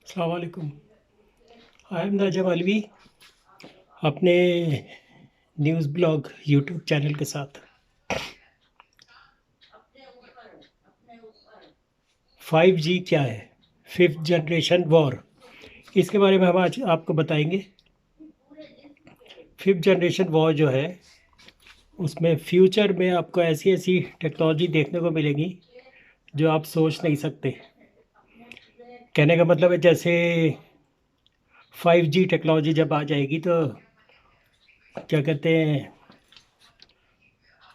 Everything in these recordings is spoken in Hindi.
अस्सलाम वालेकुम। आई एम नाजम अलवी अपने न्यूज़ ब्लॉग यूट्यूब चैनल के साथ। 5G क्या है? फिफ्थ जनरेशन वॉर, इसके बारे में हम आज आपको बताएंगे। फिफ्थ जनरेशन वॉर जो है उसमें फ्यूचर में आपको ऐसी ऐसी टेक्नोलॉजी देखने को मिलेगी जो आप सोच नहीं सकते। कहने का मतलब है जैसे 5G टेक्नोलॉजी जब आ जाएगी तो क्या कहते हैं,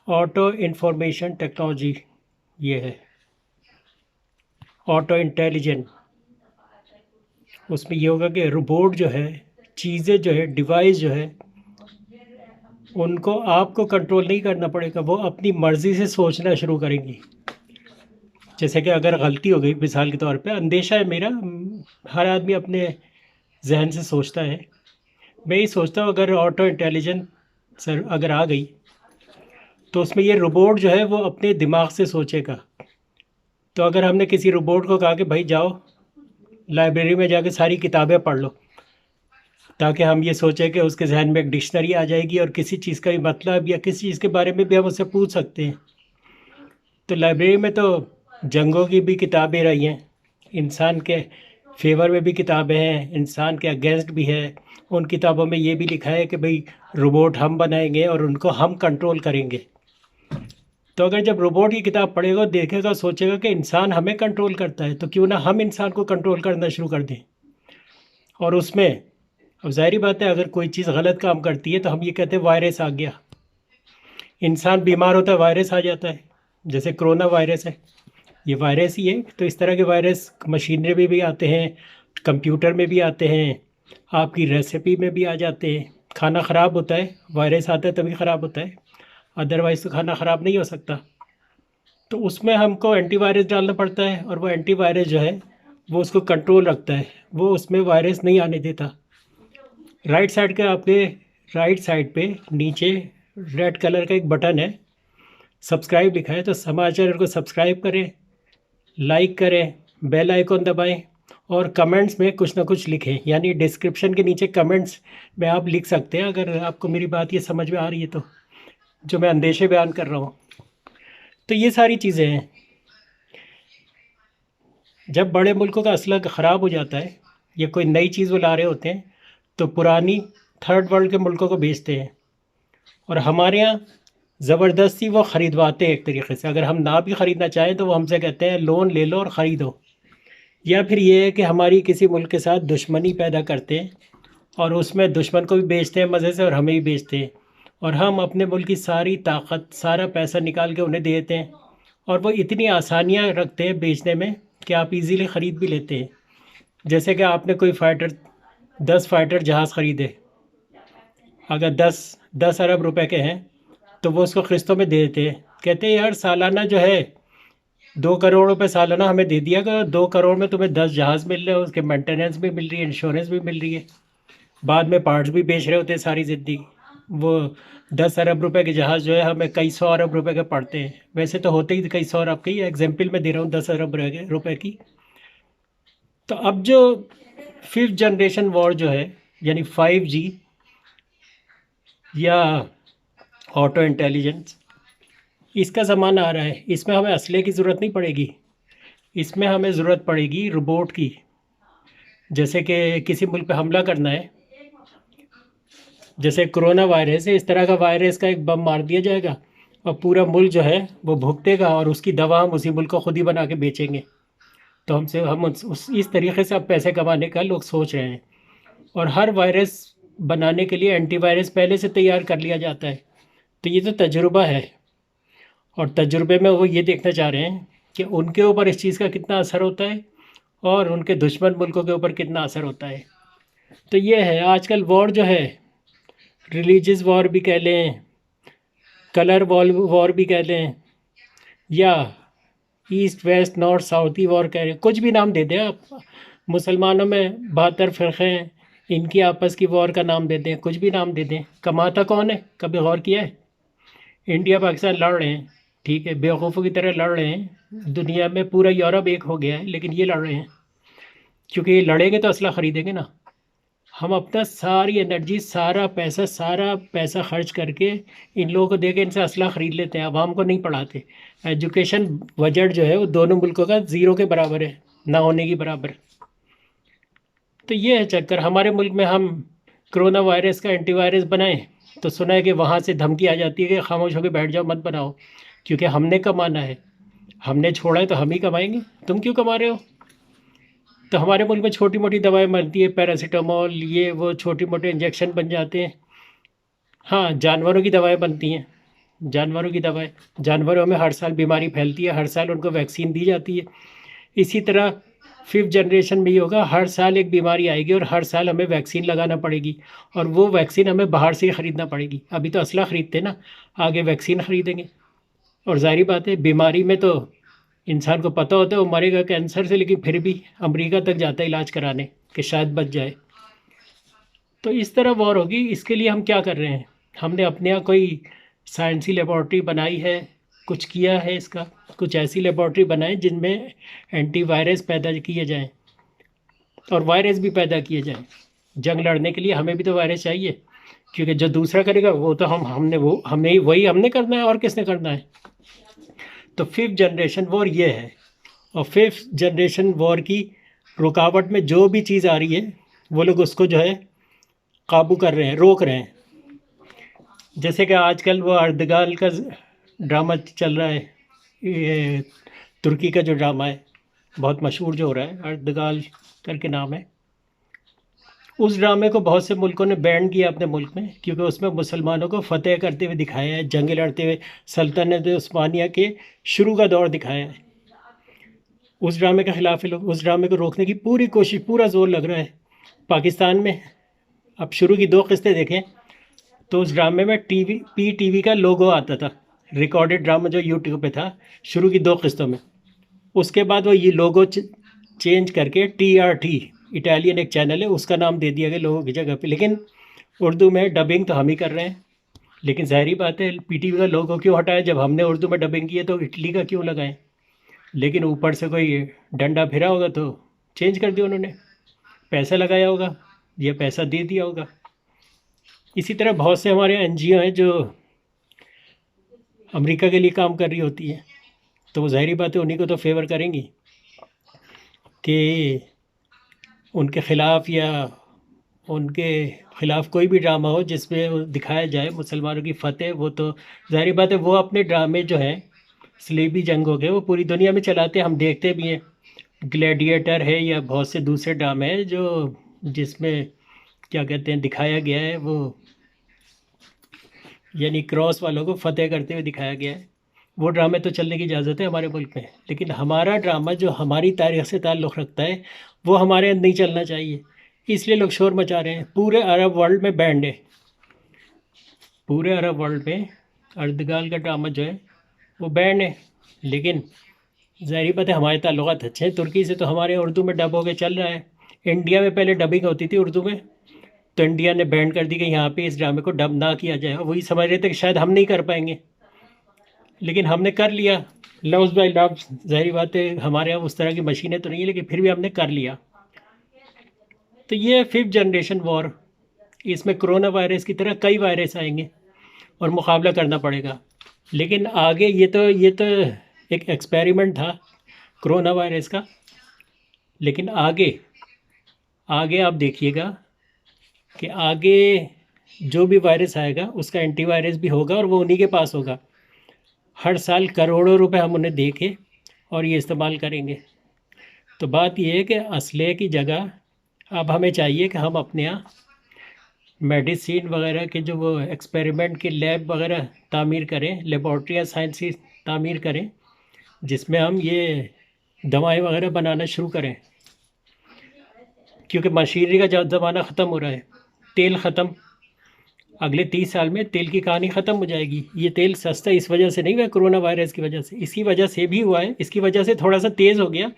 ऑटो इंफॉर्मेशन टेक्नोलॉजी ये है, ऑटो इंटेलिजेंट। उसमें ये होगा कि रोबोट जो है, चीज़ें जो है, डिवाइस जो है, उनको आपको कंट्रोल नहीं करना पड़ेगा, वो अपनी मर्ज़ी से सोचना शुरू करेंगी। जैसे कि अगर गलती हो गई, मिसाल के तौर पे अंदेशा है मेरा, हर आदमी अपने जहन से सोचता है। मैं ये सोचता हूँ अगर ऑटो इंटेलिजेंट सर अगर आ गई तो उसमें ये रोबोट जो है वो अपने दिमाग से सोचेगा। तो अगर हमने किसी रोबोट को कहा कि भाई जाओ लाइब्रेरी में जाके सारी किताबें पढ़ लो, ताकि हम ये सोचें कि उसके जहन में एक डिक्शनरी आ जाएगी और किसी चीज़ का भी मतलब या किसी चीज़ के बारे में भी हम उससे पूछ सकते हैं। तो लाइब्रेरी में तो जंगों की भी किताबें रही हैं, इंसान के फेवर में भी किताबें हैं, इंसान के अगेंस्ट भी है। उन किताबों में ये भी लिखा है कि भाई रोबोट हम बनाएंगे और उनको हम कंट्रोल करेंगे। तो अगर जब रोबोट की किताब पढ़ेगा, देखेगा, सोचेगा कि इंसान हमें कंट्रोल करता है, तो क्यों ना हम इंसान को कंट्रोल करना शुरू कर दें। और उसमें अब ज़ाहिर बात है अगर कोई चीज़ गलत काम करती है तो हम ये कहते हैं वायरस आ गया। इंसान बीमार होता है, वायरस आ जाता है। जैसे कोरोना वायरस है, ये वायरस ही है। तो इस तरह के वायरस मशीनरी में भी आते हैं, कंप्यूटर में भी आते हैं, आपकी रेसिपी में भी आ जाते हैं। खाना ख़राब होता है, वायरस आता है तभी ख़राब होता है, अदरवाइज़ तो खाना ख़राब नहीं हो सकता। तो उसमें हमको एंटीवायरस डालना पड़ता है और वो एंटीवायरस जो है वो उसको कंट्रोल रखता है, वो उसमें वायरस नहीं आने देता। राइट साइड के आपके राइट साइड पे नीचे रेड कलर का एक बटन है, सब्सक्राइब लिखा है। तो हमारे चैनल को सब्सक्राइब करें, लाइक करें, बेल आइकॉन दबाएं और कमेंट्स में कुछ ना कुछ लिखें, यानी डिस्क्रिप्शन के नीचे कमेंट्स में आप लिख सकते हैं अगर आपको मेरी बात ये समझ में आ रही है तो, जो मैं अंदेशे बयान कर रहा हूँ। तो ये सारी चीज़ें हैं। जब बड़े मुल्कों का असला ख़राब हो जाता है या कोई नई चीज़ वो ला रहे होते हैं तो पुरानी थर्ड वर्ल्ड के मुल्कों को बेचते हैं और हमारे यहाँ ज़बरदस्ती वो ख़रीदवाते हैं एक तरीके से। अगर हम ना भी ख़रीदना चाहें तो वो हमसे कहते हैं लोन ले लो और ख़रीदो। या फिर ये है कि हमारी किसी मुल्क के साथ दुश्मनी पैदा करते हैं और उसमें दुश्मन को भी बेचते हैं मज़े से और हमें भी बेचते हैं, और हम अपने मुल्क की सारी ताकत, सारा पैसा निकाल के उन्हें दे देते हैं और वो इतनी आसानियाँ रखते हैं बेचने में कि आप इजीली ख़रीद भी लेते हैं। जैसे कि आपने कोई फ़ाइटर 10 फ़ाइटर जहाज़ ख़रीदे, अगर 10 अरब रुपए के हैं तो वो उसको किस्तों में दे देते हैं। कहते हैं यार सालाना जो है 2 करोड़ रुपए सालाना हमें दे दिया करो, 2 करोड़ में तुम्हें 10 जहाज़ मिल रहे हैं, उसके मेंटेनेंस भी मिल रही है, इंश्योरेंस भी मिल रही है, बाद में पार्ट्स भी बेच रहे होते हैं सारी ज़िंदगी। वो 10 अरब रुपए के जहाज़ जो है हमें कई सौ अरब रुपए के पड़ते हैं। वैसे तो होते ही कई सौ अरब के ही, एग्जाम्पल में दे रहा हूँ 10 अरब रुपए की। तो अब जो फिफ्थ जनरेशन वॉर जो है, यानी 5G या ऑटो इंटेलिजेंस, इसका ज़माना आ रहा है। इसमें हमें असले की ज़रूरत नहीं पड़ेगी, इसमें हमें ज़रूरत पड़ेगी रोबोट की। जैसे कि किसी मुल्क पे हमला करना है, जैसे कोरोना वायरस है, इस तरह का वायरस का एक बम मार दिया जाएगा और पूरा मुल्क जो है वो भुगतेगा और उसकी दवा हम उसी मुल्क को खुद ही बना के बेचेंगे। तो हमसे हम इस तरीके से अब पैसे कमाने का लोग सोच रहे हैं। और हर वायरस बनाने के लिए एंटीवायरस पहले से तैयार कर लिया जाता है। तो ये तो तजुर्बा है और तजुर्बे में वो ये देखना चाह रहे हैं कि उनके ऊपर इस चीज़ का कितना असर होता है और उनके दुश्मन मुल्कों के ऊपर कितना असर होता है। तो ये है आजकल वॉर जो है, रिलीजियस वॉर भी कह लें, कलर वॉर वॉर भी कह लें, या ईस्ट वेस्ट नॉर्थ साउथ ही वॉर कह रहे हैं, कुछ भी नाम दे दें आप। मुसलमानों में 72 फ़िरक़े हैं, इनकी आपस की वॉर का नाम दे दें, कुछ भी नाम दे दें, कमाता कौन है? कभी गौर किया है? इंडिया पाकिस्तान लड़ रहे हैं, ठीक है, बेवकूफ़ों की तरह लड़ रहे हैं। दुनिया में पूरा यूरोप एक हो गया है लेकिन ये लड़ रहे हैं। क्योंकि ये लड़ेंगे तो असला ख़रीदेंगे ना। हम अपना सारी एनर्जी, सारा पैसा खर्च करके इन लोगों को दे के इनसे असला ख़रीद लेते हैं, आवाम को नहीं पढ़ाते। एजुकेशन बजट जो है वो दोनों मुल्कों का ज़ीरो के बराबर है, ना होने की बराबर। तो ये है चक्कर। हमारे मुल्क में हम कोरोना वायरस का एंटीवायरस बनाएं तो सुना है कि वहाँ से धमकी आ जाती है कि खामोश होकर बैठ जाओ, मत बनाओ, क्योंकि हमने कमाना है, हमने छोड़ा है तो हम ही कमाएंगे, तुम क्यों कमा रहे हो। तो हमारे मुल्क में छोटी मोटी दवाएं बनती है, पैरासीटामोल, ये वो छोटी मोटे इंजेक्शन बन जाते हैं। हाँ, जानवरों की दवाएं बनती हैं, जानवरों की दवाएं, जानवरों में हर साल बीमारी फैलती है, हर साल उनको वैक्सीन दी जाती है। इसी तरह फिफ्थ जनरेशन में ये होगा, हर साल एक बीमारी आएगी और हर साल हमें वैक्सीन लगाना पड़ेगी, और वो वैक्सीन हमें बाहर से ही ख़रीदना पड़ेगी। अभी तो असला ख़रीदते ना, आगे वैक्सीन ख़रीदेंगे। और ज़ाहिर बात है, बीमारी में तो इंसान को पता होता है वो मरेगा कैंसर से, लेकिन फिर भी अमेरिका तक जाता है इलाज कराने कि शायद बच जाए। तो इस तरह वॉर होगी। इसके लिए हम क्या कर रहे हैं, हमने अपने यहाँ कोई साइंसी लेबॉर्ट्री बनाई है, कुछ किया है इसका, कुछ ऐसी लेबॉर्ट्री बनाए जिनमें एंटीवायरस पैदा किए जाएं और वायरस भी पैदा किए जाएं। जंग लड़ने के लिए हमें भी तो वायरस चाहिए, क्योंकि जो दूसरा करेगा वो तो हमने करना है, और किसने करना है। तो फिफ्थ जनरेशन वॉर ये है। और फिफ्थ जनरेशन वॉर की रुकावट में जो भी चीज़ आ रही है वो लोग उसको जो है काबू कर रहे हैं, रोक रहे हैं। जैसे कि आजकल वो अर्दगाल का ड्रामा चल रहा है, ये तुर्की का जो ड्रामा है बहुत मशहूर जो हो रहा है, अर्दगाल करके नाम है। उस ड्रामे को बहुत से मुल्कों ने बैन किया अपने मुल्क में, क्योंकि उसमें मुसलमानों को फतेह करते हुए दिखाया है, जंग लड़ते हुए, सल्तनत उस्मानिया के शुरू का दौर दिखाया है। उस ड्रामे के ख़िलाफ़ है लोग, उस ड्रामे को रोकने की पूरी कोशिश, पूरा जोर लग रहा है पाकिस्तान में। अब शुरू की 2 किस्तें देखें तो उस ड्रामे में PTV का लोगो आता था, रिकॉर्डेड ड्रामा जो यूट्यूब पे था शुरू की 2 किस्तों में। उसके बाद वो ये लोगो चेंज करके TRT, इटालियन एक चैनल है, उसका नाम दे दिया गया लोगों की जगह पे। लेकिन उर्दू में डबिंग तो हम ही कर रहे हैं। लेकिन ज़ाहिर बात है, PTV का लोगो क्यों हटाया, जब हमने उर्दू में डबिंग की है तो इटली का क्यों लगाएं। लेकिन ऊपर से कोई डंडा फिरा होगा तो चेंज कर दिया उन्होंने, पैसा लगाया होगा या पैसा दे दिया होगा। इसी तरह बहुत से हमारे NGO हैं जो अमेरिका के लिए काम कर रही होती है, तो वो ज़ाहिर बात है उन्हीं को तो फेवर करेंगी कि उनके ख़िलाफ़ या उनके ख़िलाफ़ कोई भी ड्रामा हो जिसमें वो दिखाया जाए मुसलमानों की फ़तेह। वो तो ज़ाहिर बात है वो अपने ड्रामे जो हैं सलीबी जंगों के वो पूरी दुनिया में चलाते हैं, हम देखते भी हैं। ग्लैडिएटर है या बहुत से दूसरे ड्रामे हैं जो जिसमें क्या कहते हैं दिखाया गया है, वो यानी क्रॉस वालों को फतेह करते हुए दिखाया गया है। वो ड्रामे तो चलने की इजाज़त है हमारे मुल्क में, लेकिन हमारा ड्रामा जो हमारी तारीख़ से ताल्लुक़ रखता है वो हमारे यहाँ नहीं चलना चाहिए। इसलिए लोग शोर मचा रहे हैं। पूरे अरब वर्ल्ड में बैंड है, पूरे अरब वर्ल्ड में अर्दगाल का ड्रामा जो है वो बैंड है। लेकिन ज़ाहिर बात है हमारे ताल्लुकात अच्छे हैं तुर्की से, तो हमारे उर्दू में डब होकर चल रहा है। इंडिया में पहले डबिंग होती थी उर्दू में, तो इंडिया ने बैन कर दी कि यहाँ पे इस ड्रामे को डब ना किया जाए। वही समझ रहे थे कि शायद हम नहीं कर पाएंगे, लेकिन हमने कर लिया लफ्ज़ बाई लफ्ज़। ज़ाहिर बात है हमारे यहाँ उस तरह की मशीनें तो नहीं है, लेकिन फिर भी हमने कर लिया। तो ये फिफ्थ जनरेशन वॉर, इसमें कोरोना वायरस की तरह कई वायरस आएंगे और मुकाबला करना पड़ेगा। लेकिन आगे ये तो एक एक्सपेरिमेंट था कोरोना वायरस का, लेकिन आगे आप देखिएगा कि आगे जो भी वायरस आएगा उसका एंटीवायरस भी होगा और वो उन्हीं के पास होगा। हर साल करोड़ों रुपए हम उन्हें दे के और ये इस्तेमाल करेंगे। तो बात ये है कि असले की जगह अब हमें चाहिए कि हम अपने यहाँ मेडिसिन वगैरह के जो वो एक्सपेरिमेंट के लैब वगैरह तामीर करें, लेबॉर्ट्री साइंसी तामीर करें, जिसमें हम ये दवाएं वगैरह बनाना शुरू करें। क्योंकि मशीनरी का ज़माना ख़त्म हो रहा है, तेल ख़त्म, अगले 30 साल में तेल की कहानी ख़त्म हो जाएगी। ये तेल सस्ता इस वजह से नहीं हुआ कोरोना वायरस की वजह से, इसकी वजह से भी हुआ है, इसकी वजह से थोड़ा सा तेज़ हो गया,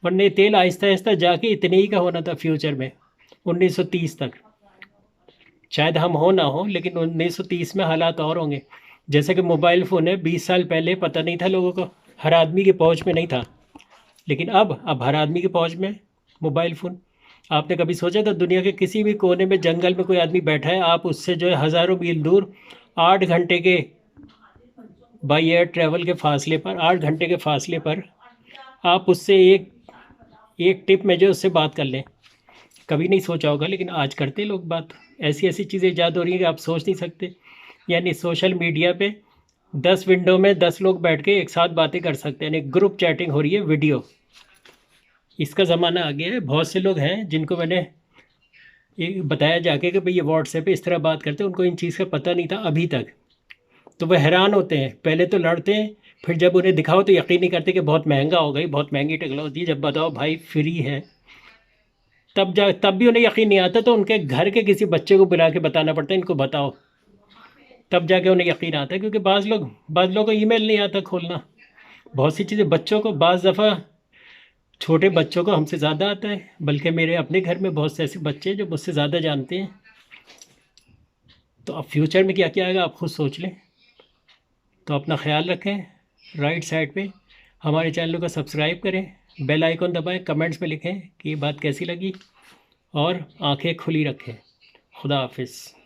वरना तेल आहिस्ता आहिस्ता जाके इतने ही का होना था फ्यूचर में 1930 तक। शायद हम हो ना हो, लेकिन 1930 में हालात और होंगे। जैसे कि मोबाइल फ़ोन है, 20 साल पहले पता नहीं था लोगों को, हर आदमी की पहुंच में नहीं था, लेकिन अब हर आदमी की पहुंच में मोबाइल फ़ोन। आपने कभी सोचा था दुनिया के किसी भी कोने में जंगल में कोई आदमी बैठा है, आप उससे जो है हज़ारों मील दूर 8 घंटे के बाई एयर ट्रैवल के फासले पर, 8 घंटे के फासले पर आप उससे एक एक टिप में जो उससे बात कर लें। कभी नहीं सोचा होगा, लेकिन आज करते लोग बात। ऐसी ऐसी चीज़ें ईजाद हो रही हैं कि आप सोच नहीं सकते। यानी सोशल मीडिया पे 10 विंडो में 10 लोग बैठ के एक साथ बातें कर सकते हैं, यानी ग्रुप चैटिंग हो रही है, वीडियो। इसका ज़माना आ गया है। बहुत से लोग हैं जिनको मैंने ये बताया जाके कि भाई ये व्हाट्सएप पे इस तरह बात करते हैं, उनको इन चीज़ का पता नहीं था अभी तक। तो वह हैरान होते हैं, पहले तो लड़ते हैं, फिर जब उन्हें दिखाओ तो यकीन नहीं करते कि बहुत महंगा हो गई, बहुत महंगी टेक्नोलॉजी है। जब बताओ भाई फ्री है, तब भी उन्हें यकीन नहीं आता, तो उनके घर के किसी बच्चे को बुला के बताना पड़ता है इनको बताओ, तब जाके उन्हें यकीन आता है। क्योंकि बाज़ लोगों को ईमेल नहीं आता खोलना। बहुत सी चीज़ें बच्चों को, बाज़ दफ़ा छोटे बच्चों को हमसे ज़्यादा आता है, बल्कि मेरे अपने घर में बहुत से ऐसे बच्चे हैं जो मुझसे ज़्यादा जानते हैं। तो अब फ्यूचर में क्या क्या आएगा आप खुद सोच लें। तो अपना ख्याल रखें। राइट साइड पे हमारे चैनल को सब्सक्राइब करें, बेल आइकन दबाएं, कमेंट्स में लिखें कि ये बात कैसी लगी, और आंखें खुली रखें। खुदा हाफिज़।